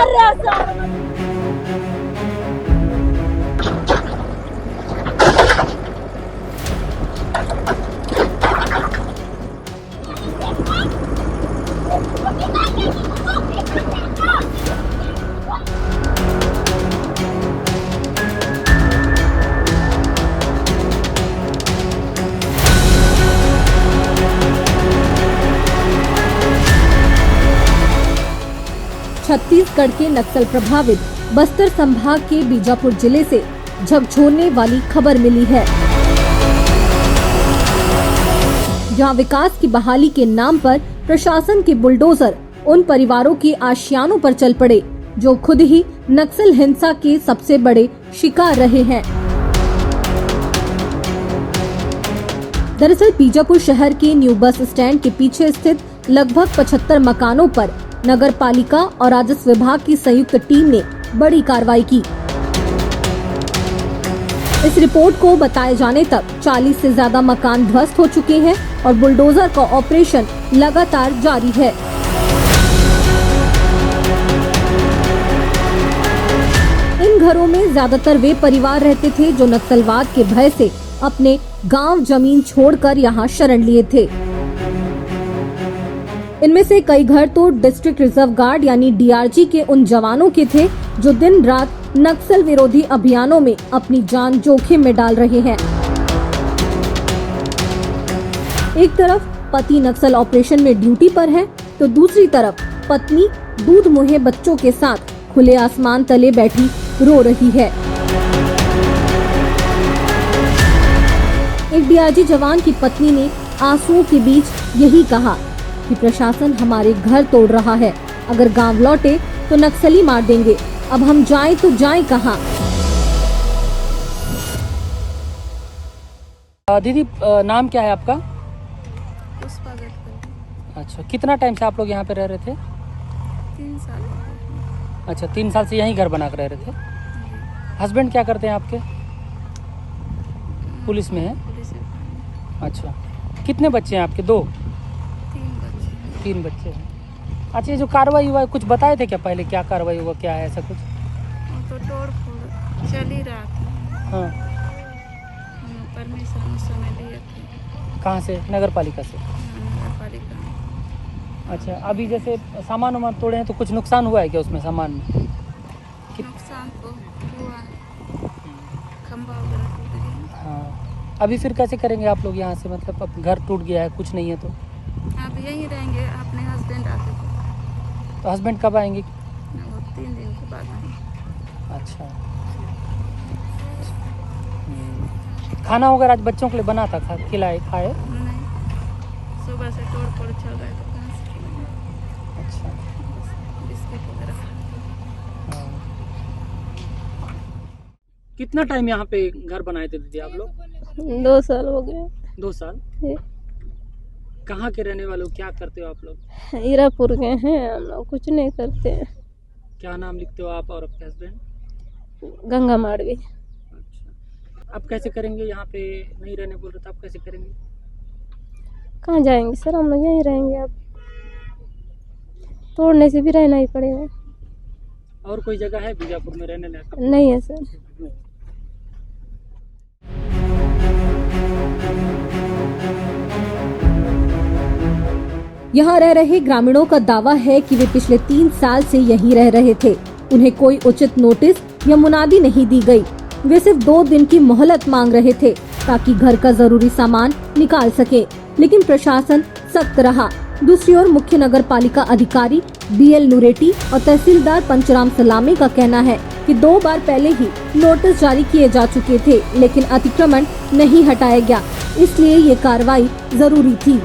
कर रहे हैं सर। 'छत्तीसगढ़ के नक्सल प्रभावित बस्तर संभाग के बीजापुर जिले से झकझोरने वाली खबर मिली है, जहां विकास की बहाली के नाम पर प्रशासन के बुलडोजर उन परिवारों के आशियानों पर चल पड़े जो खुद ही नक्सल हिंसा के सबसे बड़े शिकार रहे हैं। दरअसल बीजापुर शहर के न्यू बस स्टैंड के पीछे स्थित लगभग 75 मकानों पर नगर पालिका और राजस्व विभाग की संयुक्त टीम ने बड़ी कार्रवाई की। इस रिपोर्ट को बताए जाने तक 40 से ज्यादा मकान ध्वस्त हो चुके हैं और बुलडोजर का ऑपरेशन लगातार जारी है। इन घरों में ज्यादातर वे परिवार रहते थे जो नक्सलवाद के भय से अपने गांव जमीन छोड़कर यहां शरण लिए थे। इनमें से कई घर तो डिस्ट्रिक्ट रिजर्व गार्ड यानी डीआरजी के उन जवानों के थे जो दिन रात नक्सल विरोधी अभियानों में अपनी जान जोखिम में डाल रहे हैं। एक तरफ पति नक्सल ऑपरेशन में ड्यूटी पर है तो दूसरी तरफ पत्नी दूध मुहे बच्चों के साथ खुले आसमान तले बैठी रो रही है। एक डीआरजी जवान की पत्नी ने आंसुओं के बीच यही कहा कि प्रशासन हमारे घर तोड़ रहा है, अगर गांव लौटे तो नक्सली मार देंगे, अब हम जाएं तो जाएं कहां। दीदी नाम क्या है आपका? पुष्पा गढ़कर। अच्छा, कितना टाइम से आप लोग यहाँ पे रह रहे थे? 3 साल। अच्छा, 3 साल से यहीं घर बना कर रह रहे थे। हस्बैंड क्या करते हैं आपके? पुलिस में है। पुलिस में। अच्छा, कितने बच्चे हैं आपके? 2? 3 बच्चे। 3 बच्चे हैं। अच्छा, ये जो कार्रवाई हुआ है कुछ बताए थे क्या पहले, क्या कार्रवाई हुआ, क्या है ऐसा कुछ? वो तो तोड़ फोड़ चल ही रहा था। हाँ, हम परमिशन उस समय लिए थे। कहाँ से? नगर पालिका से। नगर पालिका। अच्छा, अभी जैसे सामान वामान तोड़े हैं तो कुछ नुकसान हुआ है क्या उसमें सामान में? नुकसान तो हुआ है, खंभा वगैरह टूट गया। हाँ, अभी फिर कैसे करेंगे आप लोग यहाँ से? मतलब अब घर टूट गया है, कुछ नहीं है तो अब यहीं रहेंगे। अपने हस्बैंड आते तो हस्बैंड कब आएंगे? वो 3 दिन के बाद आएंगे। अच्छा। खाना वगैरह आज बच्चों के लिए बना था, खिलाए खाए? नहीं, सुबह से तोड़ फोड़ चल रहा है तो कहाँ से खिलाएंगे? अच्छा। बिस्किट वगैरह। हाँ। कितना टाइम यहाँ पे घर बनाए थे दीदी आप लोग? 2 साल हो गए। 2 साल। कहाँ के रहने वाले हो, क्या करते हो आप लोग? हीरापुर के हैं हम लोग, कुछ नहीं करते हैं। क्या नाम लिखते हो आप और आपके हस्बैंड? गंगा माड़वी। अच्छा, अब कैसे करेंगे? यहाँ पे नहीं रहने बोल रहे तो आप कैसे करेंगे? कहाँ जाएंगे सर, हम लोग यहीं रहेंगे। अब तोड़ने से भी रहना ही पड़ेगा। और कोई जगह है बीजापुर में रहने लायक? नहीं है सर। यहाँ रह रहे ग्रामीणों का दावा है कि वे पिछले 3 साल से यहीं रह रहे थे। उन्हें कोई उचित नोटिस या मुनादी नहीं दी गई। वे सिर्फ 2 दिन की मोहलत मांग रहे थे ताकि घर का जरूरी सामान निकाल सके, लेकिन प्रशासन सख्त रहा। दूसरी ओर मुख्य नगर पालिका अधिकारी BL नुरेटी और तहसीलदार पंचराम सलामी का कहना है कि 2 बार पहले ही नोटिस जारी किए जा चुके थे, लेकिन अतिक्रमण नहीं हटाया गया, इसलिए ये कार्रवाई जरूरी थी।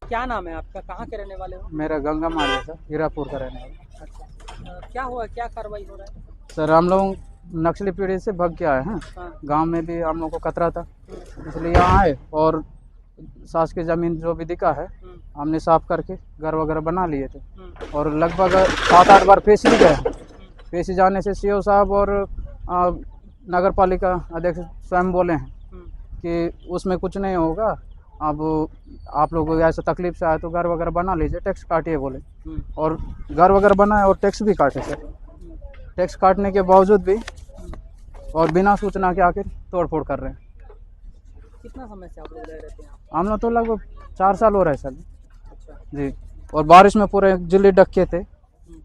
क्या नाम है आपका, कहाँ के रहने वाले हो? मेरा गंगा माड़वी सर, हीरापुर का रहने वाला। अच्छा, क्या हुआ, क्या कार्रवाई हो रहा है? सर हम लोग नक्सली पीढ़ी से भाग के आए हैं। हाँ। गांव में भी हम लोग को खतरा था, इसलिए यहाँ आए और सास की ज़मीन जो भी दिखा है हमने साफ करके घर वगैरह बना लिए थे। और लगभग 7-8 बार पेश भी गए। पेश जाने से सीओ साहब और नगर पालिका अध्यक्ष स्वयं बोले हैं कि उसमें कुछ नहीं होगा अब आप लोगों को ऐसा तकलीफ से आए तो घर वगैरह बना लीजिए, टैक्स काटिए बोले। और घर वगैरह बनाए और टैक्स भी काटे सर। टैक्स काटने के बावजूद भी और बिना सूचना के आकर तोड़ फोड़ कर रहे हैं। कितना समय से आप लोग रह रहे थे यहाँ? हम लोग तो लगभग 4 साल हो रहे हैं सर अच्छा। जी। और बारिश में पूरे जिले ढके थे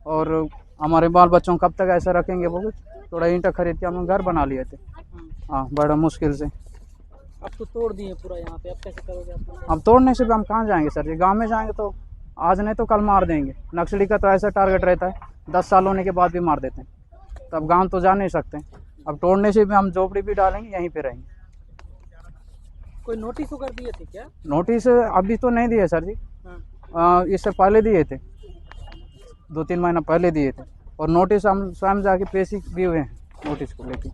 और हमारे बाल बच्चों कब तक ऐसा रखेंगे वो, थोड़ा ईंटा खरीद के हम लोग घर बना लिए थे। हाँ, बड़ा मुश्किल से। अब तो तोड़ दिए पूरा यहाँ पे, अब कैसे करोगे आप लोग? अब तोड़ने से भी हम कहाँ जाएंगे सर जी? गांव में जाएंगे तो आज नहीं तो कल मार देंगे। नक्सली का तो ऐसा टारगेट रहता है 10 साल होने के बाद भी मार देते हैं। तो अब गांव तो जा नहीं सकते। अब तोड़ने से भी हम झोपड़ी भी डालेंगे, यहीं पे रहेंगे। कोई नोटिस वगैरह दिए थे क्या? नोटिस अभी तो नहीं दिए सर जी। इससे पहले दिए थे, 2-3 महीना पहले दिए थे। और नोटिस हम स्वयं जाके पेशी भी हुए हैं नोटिस को लेके।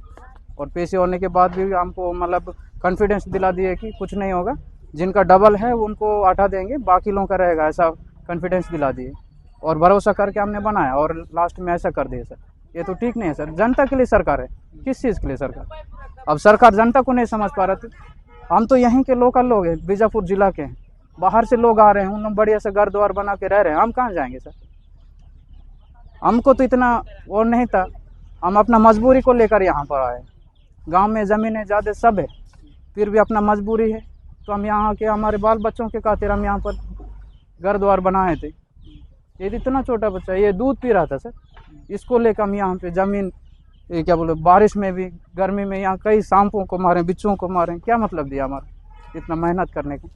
और पेशी होने के बाद भी हमको मतलब कॉन्फिडेंस दिला दिए कि कुछ नहीं होगा, जिनका डबल है उनको हटा देंगे, बाकी लोगों का रहेगा, ऐसा कॉन्फिडेंस दिला दिए। और भरोसा करके हमने बनाया और लास्ट में ऐसा कर दिए सर। ये तो ठीक नहीं है सर। जनता के लिए सरकार है, किस चीज़ के लिए सरकार? अब सरकार जनता को नहीं समझ पा रहे थे। हम तो यहीं के लोकल लोग हैं, बीजापुर जिला के हैं। बाहर से लोग आ रहे हैं, उन लोग बढ़िया से घर द्वार बना के रह रहे हैं। हम कहाँ जाएंगे सर? हमको तो इतना वो नहीं था, हम अपना मजबूरी को लेकर यहाँ पर आए। गांव में ज़मीनें ज़्यादा सब है, फिर भी अपना मजबूरी है तो हम यहाँ के हमारे बाल बच्चों के खातिर हम यहाँ पर घर द्वार बनाए थे। ये इतना छोटा बच्चा, ये दूध पी रहा था सर, इसको लेकर हम यहाँ पे ज़मीन, ये क्या बोले, बारिश में भी गर्मी में यहाँ कई सांपों को मारें, बिच्छुओं को मारें। क्या मतलब दिया हमारा इतना मेहनत करने का?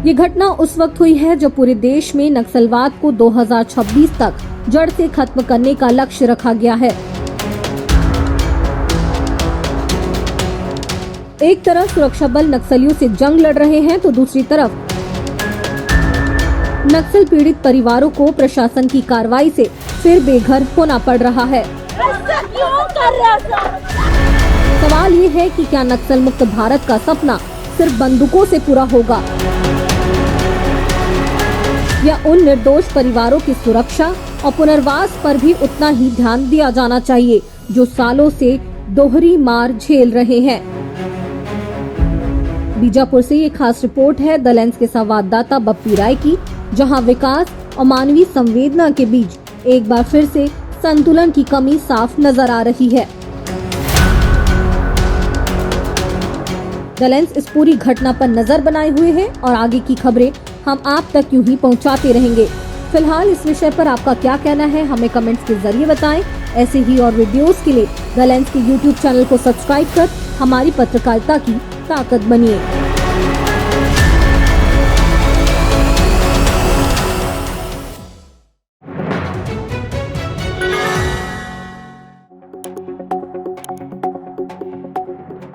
ये घटना उस वक्त हुई है जब पूरे देश में नक्सलवाद को 2026 तक जड़ से खत्म करने का लक्ष्य रखा गया है। एक तरफ सुरक्षा बल नक्सलियों से जंग लड़ रहे हैं तो दूसरी तरफ नक्सल पीड़ित परिवारों को प्रशासन की कार्रवाई से फिर बेघर होना पड़ रहा है। सवाल ये है कि क्या नक्सल मुक्त भारत का सपना सिर्फ बंदूकों से पूरा होगा या उन निर्दोष परिवारों की सुरक्षा और पुनर्वास पर भी उतना ही ध्यान दिया जाना चाहिए जो सालों से दोहरी मार झेल रहे हैं। बीजापुर से ये खास रिपोर्ट है द लेंस के संवाददाता बप्पी राय की, जहां विकास और मानवीय संवेदना के बीच एक बार फिर से संतुलन की कमी साफ नजर आ रही है। द लेंस इस पूरी घटना पर नजर बनाए हुए है और आगे की खबरें हम आप तक यूं ही पहुंचाते रहेंगे। फिलहाल इस विषय पर आपका क्या कहना है हमें कमेंट्स के जरिए बताएं। ऐसे ही और वीडियोस के लिए द लेंस के YouTube चैनल को सब्सक्राइब कर हमारी पत्रकारिता की ताकत बनिए।